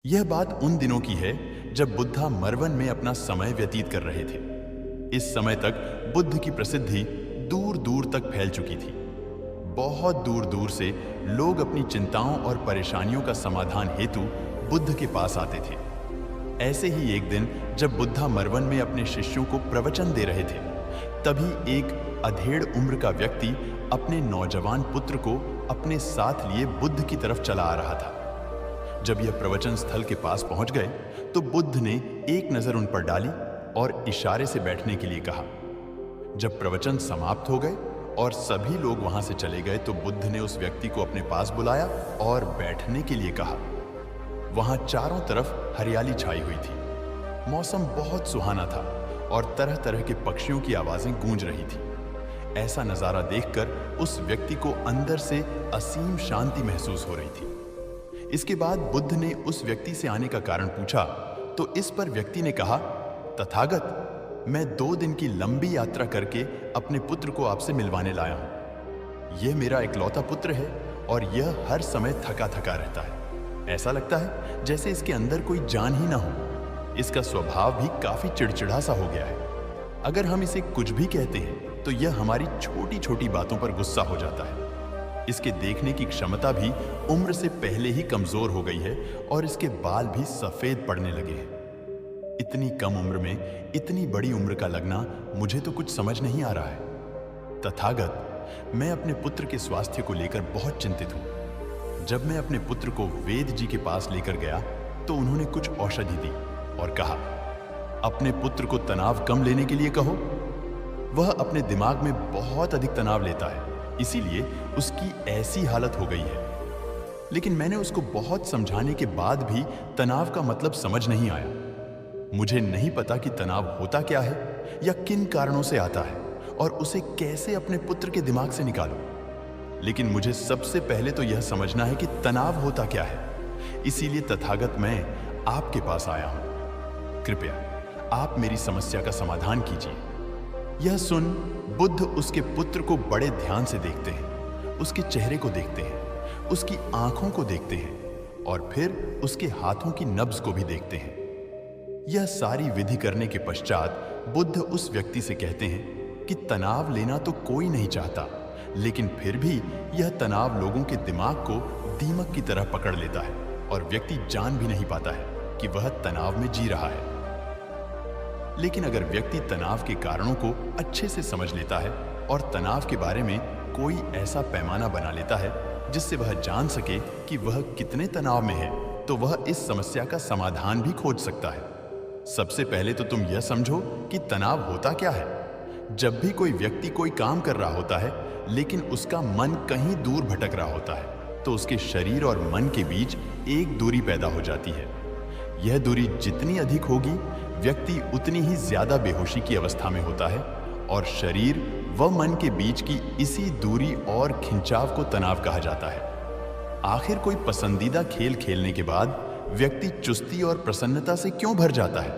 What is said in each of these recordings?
यह बात उन दिनों की है जब बुद्धा मरवन में अपना समय व्यतीत कर रहे थे। इस समय तक बुद्ध की प्रसिद्धि दूर दूर तक फैल चुकी थी। बहुत दूर दूर से लोग अपनी चिंताओं और परेशानियों का समाधान हेतु बुद्ध के पास आते थे। ऐसे ही एक दिन जब बुद्धा मरवन में अपने शिष्यों को प्रवचन दे रहे थे, तभी एक अधेड़ उम्र का व्यक्ति अपने नौजवान पुत्र को अपने साथ लिए बुद्ध की तरफ चला आ रहा था। जब यह प्रवचन स्थल के पास पहुंच गए तो बुद्ध ने एक नजर उन पर डाली और इशारे से बैठने के लिए कहा। जब प्रवचन समाप्त हो गए और सभी लोग वहां से चले गए तो बुद्ध ने उस व्यक्ति को अपने पास बुलाया और बैठने के लिए कहा। वहां चारों तरफ हरियाली छाई हुई थी। मौसम बहुत सुहाना था और तरह तरह के पक्षियों की आवाजें गूंज रही थी। ऐसा नजारा देखकर उस व्यक्ति को अंदर से असीम शांति महसूस हो रही थी। इसके बाद बुद्ध ने उस व्यक्ति से आने का कारण पूछा तो इस पर व्यक्ति ने कहा, तथागत, मैं 2 दिन की लंबी यात्रा करके अपने पुत्र को आपसे मिलवाने लाया हूं। यह मेरा इकलौता पुत्र है और यह हर समय थका थका रहता है। ऐसा लगता है जैसे इसके अंदर कोई जान ही ना हो। इसका स्वभाव भी काफी चिड़चिड़ा सा हो गया है। अगर हम इसे कुछ भी कहते हैं तो यह हमारी छोटी छोटी बातों पर गुस्सा हो जाता है। इसके देखने की क्षमता भी उम्र से पहले ही कमजोर हो गई है और इसके बाल भी सफेद पड़ने लगे हैं। इतनी कम उम्र में इतनी बड़ी उम्र का लगना मुझे तो कुछ समझ नहीं आ रहा है। तथागत, मैं अपने पुत्र के स्वास्थ्य को लेकर बहुत चिंतित हूं। जब मैं अपने पुत्र को वेद जी के पास लेकर गया तो उन्होंने कुछ औषधि दी और कहा, अपने पुत्र को तनाव कम लेने के लिए कहो। वह अपने दिमाग में बहुत अधिक तनाव लेता है, इसीलिए उसकी ऐसी हालत हो गई है। लेकिन मैंने उसको बहुत समझाने के बाद भी तनाव का मतलब समझ नहीं आया। मुझे नहीं पता कि तनाव होता क्या है या किन कारणों से आता है और उसे कैसे अपने पुत्र के दिमाग से निकालूं। लेकिन मुझे सबसे पहले तो यह समझना है कि तनाव होता क्या है। इसीलिए तथागत, मैं आपके पास आया हूं। कृपया आप मेरी समस्या का समाधान कीजिए। यह सुन बुद्ध उसके पुत्र को बड़े ध्यान से देखते हैं, उसके चेहरे को देखते हैं, उसकी आंखों को देखते हैं और फिर उसके हाथों की नब्ज को भी देखते हैं। यह सारी विधि करने के पश्चात बुद्ध उस व्यक्ति से कहते हैं कि तनाव लेना तो कोई नहीं चाहता, लेकिन फिर भी यह तनाव लोगों के दिमाग को दीमक की तरह पकड़ लेता है और व्यक्ति जान भी नहीं पाता है कि वह तनाव में जी रहा है। लेकिन अगर व्यक्ति तनाव के कारणों को अच्छे से समझ लेता है और तनाव के बारे में कोई ऐसा पैमाना बना लेता है जिससे वह जान सके कि वह कितने तनाव में है, तो वह इस समस्या का समाधान भी खोज सकता है। सबसे पहले तो तुम यह समझो कि तनाव होता क्या है। जब भी कोई व्यक्ति कोई काम कर रहा होता है लेकिन उसका मन कहीं दूर भटक रहा होता है तो उसके शरीर और मन के बीच एक दूरी पैदा हो जाती है। यह दूरी जितनी अधिक होगी, व्यक्ति उतनी ही ज्यादा बेहोशी की अवस्था में होता है और शरीर व मन के बीच की इसी दूरी और खिंचाव को तनाव कहा जाता है। आखिर कोई पसंदीदा खेल खेलने के बाद व्यक्ति चुस्ती और प्रसन्नता से क्यों भर जाता है,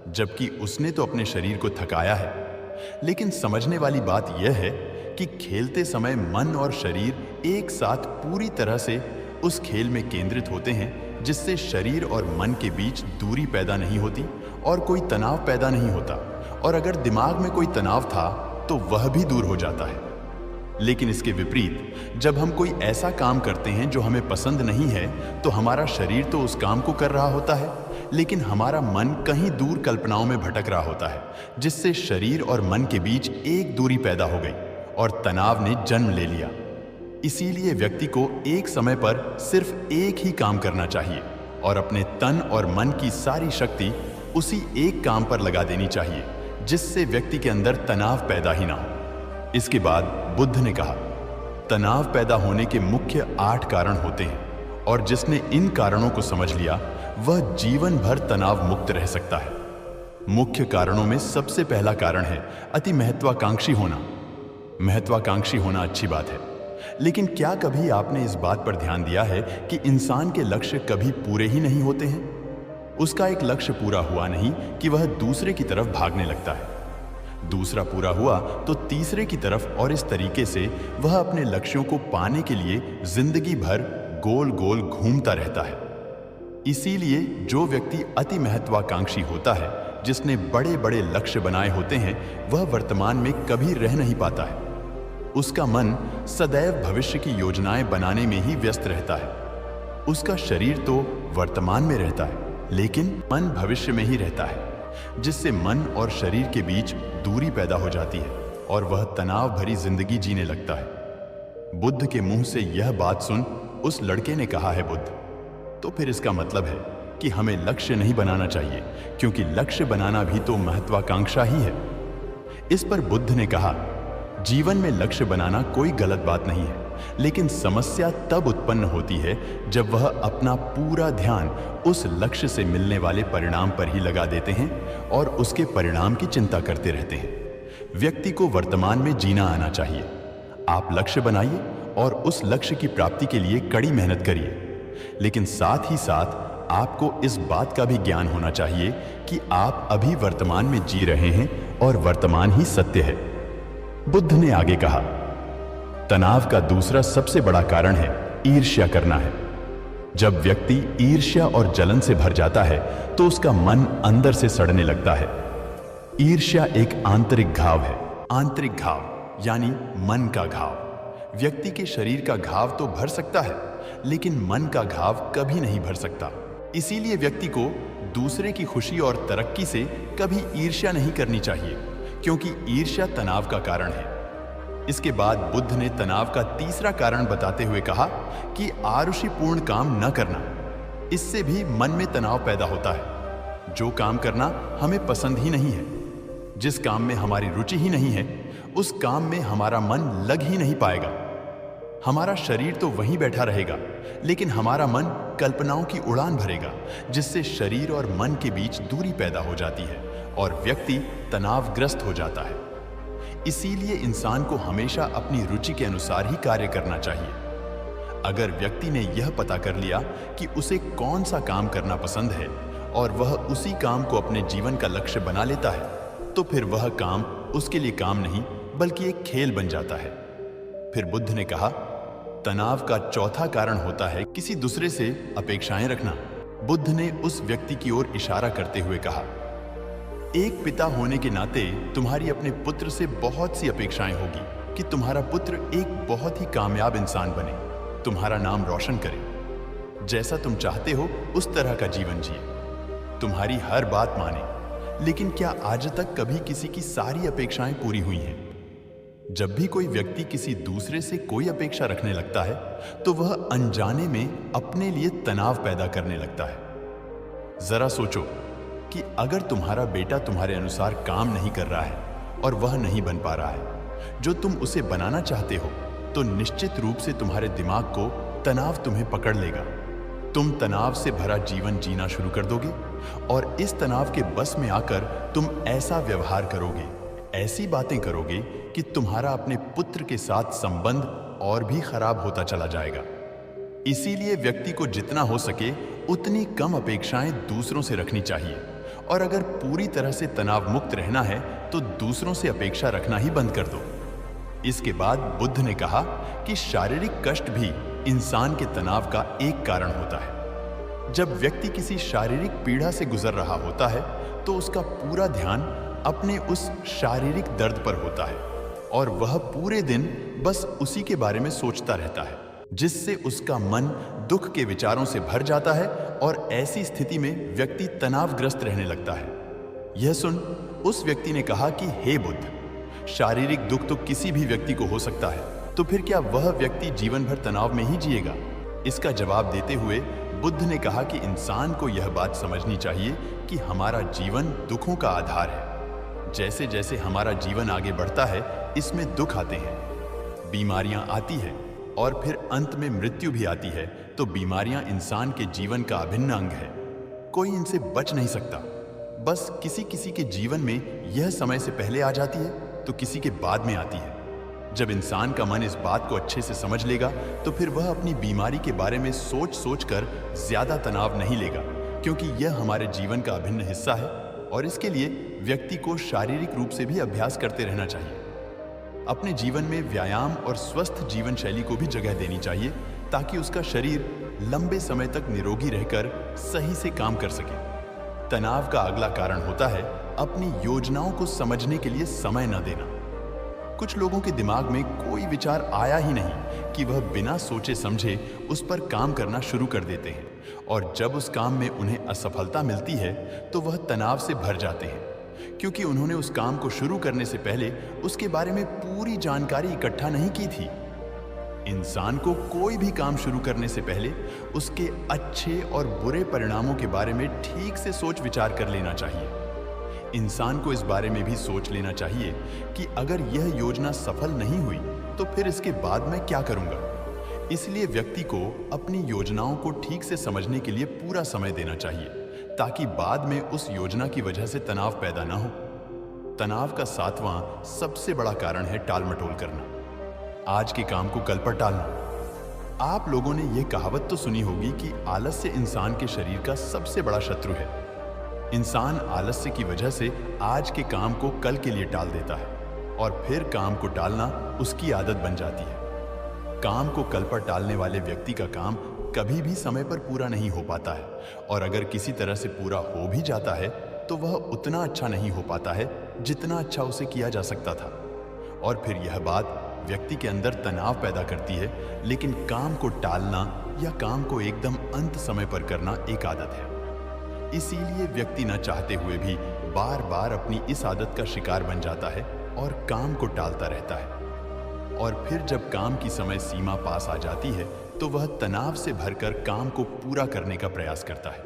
जबकि उसने तो अपने शरीर को थकाया है। लेकिन समझने वाली बात यह है कि खेलते समय मन और शरीर एक साथ पूरी तरह से उस खेल में केंद्रित होते हैं, जिससे शरीर और मन के बीच दूरी पैदा नहीं होती और कोई तनाव पैदा नहीं होता। और अगर दिमाग में कोई तनाव था तो वह भी दूर हो जाता है। लेकिन इसके विपरीत जब हम कोई ऐसा काम करते हैं जो हमें पसंद नहीं है तो हमारा शरीर तो उस काम को कर रहा होता है, लेकिन हमारा मन कहीं दूर कल्पनाओं में भटक रहा होता है, जिससे शरीर और मन के बीच एक दूरी पैदा हो गई और तनाव ने जन्म ले लिया। इसीलिए व्यक्ति को एक समय पर सिर्फ एक ही काम करना चाहिए और अपने तन और मन की सारी शक्ति उसी एक काम पर लगा देनी चाहिए, जिससे व्यक्ति के अंदर तनाव पैदा ही ना हो। इसके बाद बुद्ध ने कहा, तनाव पैदा होने के मुख्य 8 कारण होते हैं और जिसने इन कारणों को समझ लिया वह जीवन भर तनाव मुक्त रह सकता है। मुख्य कारणों में सबसे पहला कारण है अति महत्वाकांक्षी होना। महत्वाकांक्षी होना अच्छी बात है, लेकिन क्या कभी आपने इस बात पर ध्यान दिया है कि इंसान के लक्ष्य कभी पूरे ही नहीं होते हैं। उसका एक लक्ष्य पूरा हुआ नहीं कि वह दूसरे की तरफ भागने लगता है, दूसरा पूरा हुआ तो तीसरे की तरफ, और इस तरीके से वह अपने लक्ष्यों को पाने के लिए जिंदगी भर गोल गोल घूमता रहता है। इसीलिए जो व्यक्ति अति महत्वाकांक्षी होता है, जिसने बड़े बड़े लक्ष्य बनाए होते हैं, वह वर्तमान में कभी रह नहीं पाता है। उसका मन सदैव भविष्य की योजनाएं बनाने में ही व्यस्त रहता है। उसका शरीर तो वर्तमान में रहता है, लेकिन मन भविष्य में ही रहता है, जिससे मन और शरीर के बीच दूरी पैदा हो जाती है और वह तनाव भरी जिंदगी जीने लगता है। बुद्ध के मुंह से यह बात सुन उस लड़के ने कहा है, बुद्ध, तो फिर इसका मतलब है कि हमें लक्ष्य नहीं बनाना चाहिए, क्योंकि लक्ष्य बनाना भी तो महत्वाकांक्षा ही है। इस पर बुद्ध ने कहा, जीवन में लक्ष्य बनाना कोई गलत बात नहीं है, लेकिन समस्या तब उत्पन्न होती है जब वह अपना पूरा ध्यान उस लक्ष्य से मिलने वाले परिणाम पर ही लगा देते हैं और उसके परिणाम की चिंता करते रहते हैं। व्यक्ति को वर्तमान में जीना आना चाहिए। आप लक्ष्य बनाइए और उस लक्ष्य की प्राप्ति के लिए कड़ी मेहनत करिए, लेकिन साथ ही साथ आपको इस बात का भी ज्ञान होना चाहिए कि आप अभी वर्तमान में जी रहे हैं और वर्तमान ही सत्य है। बुद्ध ने आगे कहा, तनाव का दूसरा सबसे बड़ा कारण है ईर्ष्या करना है। जब व्यक्ति ईर्ष्या और जलन से भर जाता है तो उसका मन अंदर से सड़ने लगता है। ईर्ष्या एक आंतरिक घाव है। आंतरिक घाव यानी मन का घाव। व्यक्ति के शरीर का घाव तो भर सकता है, लेकिन मन का घाव कभी नहीं भर सकता। इसीलिए व्यक्ति को दूसरे की खुशी और तरक्की से कभी ईर्ष्या नहीं करनी चाहिए, क्योंकि ईर्ष्या तनाव का कारण है। इसके बाद बुद्ध ने तनाव का तीसरा कारण बताते हुए कहा कि आरुषिपूर्ण काम न करना। इससे भी मन में तनाव पैदा होता है। जो काम करना हमें पसंद ही नहीं है, जिस काम में हमारी रुचि ही नहीं है, उस काम में हमारा मन लग ही नहीं पाएगा। हमारा शरीर तो वहीं बैठा रहेगा, लेकिन हमारा मन कल्पनाओं की उड़ान भरेगा, जिससे शरीर और मन के बीच दूरी पैदा हो जाती है और व्यक्ति तनावग्रस्त हो जाता है। इसीलिए इंसान को हमेशा अपनी रुचि के अनुसार ही कार्य करना चाहिए। अगर व्यक्ति ने यह पता कर लिया कि उसे कौन सा काम करना पसंद है और वह उसी काम को अपने जीवन का लक्ष्य बना लेता है, तो फिर वह काम उसके लिए काम नहीं बल्कि एक खेल बन जाता है। फिर बुद्ध ने कहा, तनाव का चौथा कारण होता है किसी दूसरे से अपेक्षाएं रखना। बुद्ध ने उस व्यक्ति की ओर इशारा करते हुए कहा, एक पिता होने के नाते तुम्हारी अपने पुत्र से बहुत सी अपेक्षाएं होगी कि तुम्हारा पुत्र एक बहुत ही कामयाब इंसान बने, तुम्हारा नाम रोशन करे, जैसा तुम चाहते हो उस तरह का जीवन जिए, तुम्हारी हर बात माने। लेकिन क्या आज तक कभी किसी की सारी अपेक्षाएं पूरी हुई हैं? जब भी कोई व्यक्ति किसी दूसरे से कोई अपेक्षा रखने लगता है तो वह अनजाने में अपने लिए तनाव पैदा करने लगता है। जरा सोचो कि अगर तुम्हारा बेटा तुम्हारे अनुसार काम नहीं कर रहा है और वह नहीं बन पा रहा है जो तुम उसे बनाना चाहते हो, तो निश्चित रूप से तुम्हारे दिमाग को तनाव तुम्हें पकड़ लेगा। तुम तनाव से भरा जीवन जीना शुरू कर दोगे और इस तनाव के बस में आकर तुम ऐसा व्यवहार करोगे, ऐसी बातें करोगे कि तुम्हारा अपने पुत्र के साथ संबंध और भी खराब होता चला जाएगा। इसीलिए व्यक्ति को जितना हो सके उतनी कम अपेक्षाएं दूसरों से रखनी चाहिए, और अगर पूरी तरह से तनाव मुक्त रहना है तो दूसरों से अपेक्षा रखना ही बंद कर दो। इसके बाद बुद्ध ने कहा कि शारीरिक कष्ट भी इंसान के तनाव का एक कारण होता है। जब व्यक्ति किसी शारीरिक पीड़ा से गुजर रहा होता है तो उसका पूरा ध्यान अपने उस शारीरिक दर्द पर होता है और वह पूरे दिन बस उसी के बारे में सोचता रहता है, जिससे उसका मन दुख के विचारों से भर जाता है और ऐसी स्थिति में व्यक्ति तनावग्रस्त रहने लगता है। यह सुन उस व्यक्ति ने कहा कि हे बुद्ध, शारीरिक दुख तो किसी भी व्यक्ति को हो सकता है, तो फिर क्या वह व्यक्ति जीवन भर तनाव में ही जिएगा? इसका जवाब देते हुए बुद्ध ने कहा कि इंसान को यह बात समझनी चाहिए कि हमारा जीवन दुखों का आधार है। जैसे जैसे हमारा जीवन आगे बढ़ता है, इसमें दुख आते हैं, बीमारियां आती हैं और फिर अंत में मृत्यु भी आती है। तो बीमारियां इंसान के जीवन का अभिन्न अंग है, कोई इनसे बच नहीं सकता। बस किसी किसी के जीवन में यह समय से पहले आ जाती है तो किसी के बाद में आती है। जब इंसान का मन इस बात को अच्छे से समझ लेगा तो फिर वह अपनी बीमारी के बारे में सोच सोच कर ज्यादा तनाव नहीं लेगा, क्योंकि यह हमारे जीवन का अभिन्न हिस्सा है और इसके लिए व्यक्ति को शारीरिक रूप से भी अभ्यास करते रहना चाहिए। अपने जीवन में व्यायाम और स्वस्थ जीवन शैली को भी जगह देनी चाहिए, ताकि उसका शरीर लंबे समय तक निरोगी रहकर सही से काम कर सके। तनाव का अगला कारण होता है अपनी योजनाओं को समझने के लिए समय न देना। कुछ लोगों के दिमाग में कोई विचार आया ही नहीं कि वह बिना सोचे समझे उस पर काम करना शुरू कर देते हैं, और जब उस काम में उन्हें असफलता मिलती है तो वह तनाव से भर जाते हैं, क्योंकि उन्होंने उस काम को शुरू करने से पहले उसके बारे में पूरी जानकारी इकट्ठा नहीं की थी। इंसान को कोई भी काम शुरू करने से पहले उसके अच्छे और बुरे परिणामों के बारे में ठीक से सोच विचार कर लेना चाहिए। इंसान को इस बारे में भी सोच लेना चाहिए कि अगर यह योजना सफल नहीं हुई तो फिर इसके बाद मैं क्या करूंगा। इसलिए व्यक्ति को अपनी योजनाओं को ठीक से समझने के लिए पूरा समय देना चाहिए, ताकि बाद में उस योजना की वजह से तनाव पैदा ना हो। तनाव का 7वां सबसे बड़ा कारण है टालमटोल करना, आज के काम को कल पर टालना। आप लोगों ने यह कहावत तो सुनी होगी कि आलस्य इंसान के शरीर का सबसे बड़ा शत्रु है। इंसान आलस्य की वजह से आज के काम को कल के लिए टाल देता है, और फिर काम को टालना उसकी आदत बन जाती है। काम को कल पर टालने वाले व्यक्ति का काम कभी भी समय पर पूरा नहीं हो पाता है, और अगर किसी तरह से पूरा हो भी जाता है तो वह उतना अच्छा नहीं हो पाता है जितना अच्छा उसे किया जा सकता था। और फिर यह बात व्यक्ति के अंदर तनाव पैदा करती है, लेकिन काम को टालना या काम को एकदम अंत समय पर करना एक आदत है। इसीलिए व्यक्ति न चाहते हुए भी बार बार अपनी इस आदत का शिकार बन जाता है और काम को टालता रहता है। और फिर जब काम की समय सीमा पास आ जाती है तो वह तनाव से भरकर काम को पूरा करने का प्रयास करता है।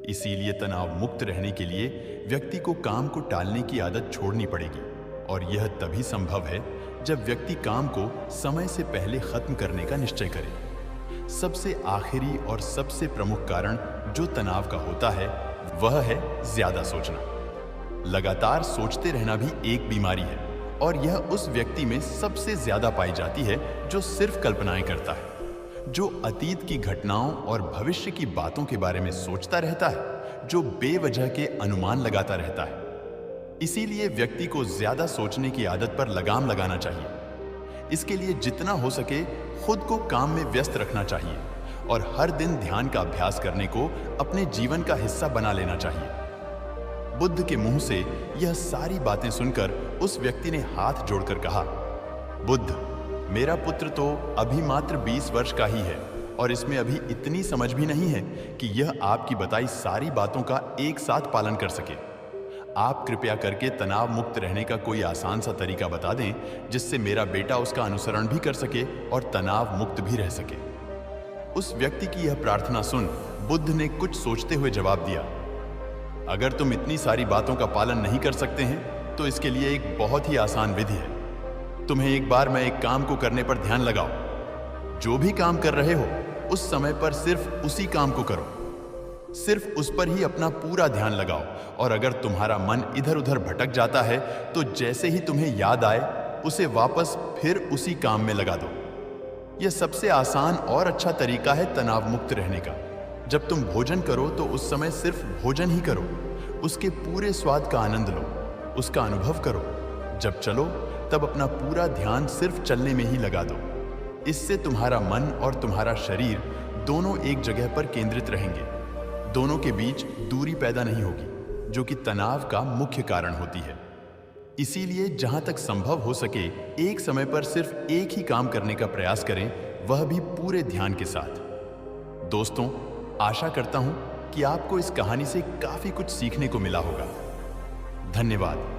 इसीलिए तनाव मुक्त रहने के लिए व्यक्ति को काम को टालने की आदत छोड़नी पड़ेगी, और यह तभी संभव है जब व्यक्ति काम को समय से पहले खत्म करने का निश्चय करे। सबसे आखिरी और सबसे प्रमुख कारण जो तनाव का होता है वह है ज्यादा सोचना। लगातार सोचते रहना भी एक बीमारी है, और यह उस व्यक्ति में सबसे ज्यादा पाई जाती है जो सिर्फ कल्पनाएं करता है, जो अतीत की घटनाओं और भविष्य की बातों के बारे में सोचता रहता है, जो बेवजह के अनुमान लगाता रहता है। इसीलिए व्यक्ति को ज्यादा सोचने की आदत पर लगाम लगाना चाहिए। इसके लिए जितना हो सके खुद को काम में व्यस्त रखना चाहिए, और हर दिन ध्यान का अभ्यास करने को अपने जीवन का हिस्सा बना लेना चाहिए। बुद्ध के मुंह से यह सारी बातें सुनकर उस व्यक्ति ने हाथ जोड़कर कहा, बुद्ध, मेरा पुत्र तो अभी मात्र 20 वर्ष का ही है, और इसमें अभी इतनी समझ भी नहीं है कि यह आपकी बताई सारी बातों का एक साथ पालन कर सके। आप कृपया करके तनाव मुक्त रहने का कोई आसान सा तरीका बता दें, जिससे मेरा बेटा उसका अनुसरण भी कर सके और तनाव मुक्त भी रह सके। उस व्यक्ति की यह प्रार्थना सुन बुद्ध ने कुछ सोचते हुए जवाब दिया, अगर तुम इतनी सारी बातों का पालन नहीं कर सकते हैं तो इसके लिए एक बहुत ही आसान विधि है। तुम्हें एक बार मैं एक काम को करने पर ध्यान लगाओ। जो भी काम कर रहे हो उस समय पर सिर्फ उसी काम को करो, सिर्फ उस पर ही अपना पूरा ध्यान लगाओ, और अगर तुम्हारा मन इधर उधर भटक जाता है तो जैसे ही तुम्हें याद आए उसे वापस फिर उसी काम में लगा दो। यह सबसे आसान और अच्छा तरीका है तनाव मुक्त रहने का। जब तुम भोजन करो तो उस समय सिर्फ भोजन ही करो, उसके पूरे स्वाद का आनंद लो, उसका अनुभव करो। जब चलो तब अपना पूरा ध्यान सिर्फ चलने में ही लगा दो। इससे तुम्हारा मन और तुम्हारा शरीर दोनों एक जगह पर केंद्रित रहेंगे, दोनों के बीच दूरी पैदा नहीं होगी, जो कि तनाव का मुख्य कारण होती है। इसीलिए जहां तक संभव हो सके एक समय पर सिर्फ एक ही काम करने का प्रयास करें, वह भी पूरे ध्यान के साथ। दोस्तों, आशा करता हूं कि आपको इस कहानी से काफी कुछ सीखने को मिला होगा। धन्यवाद।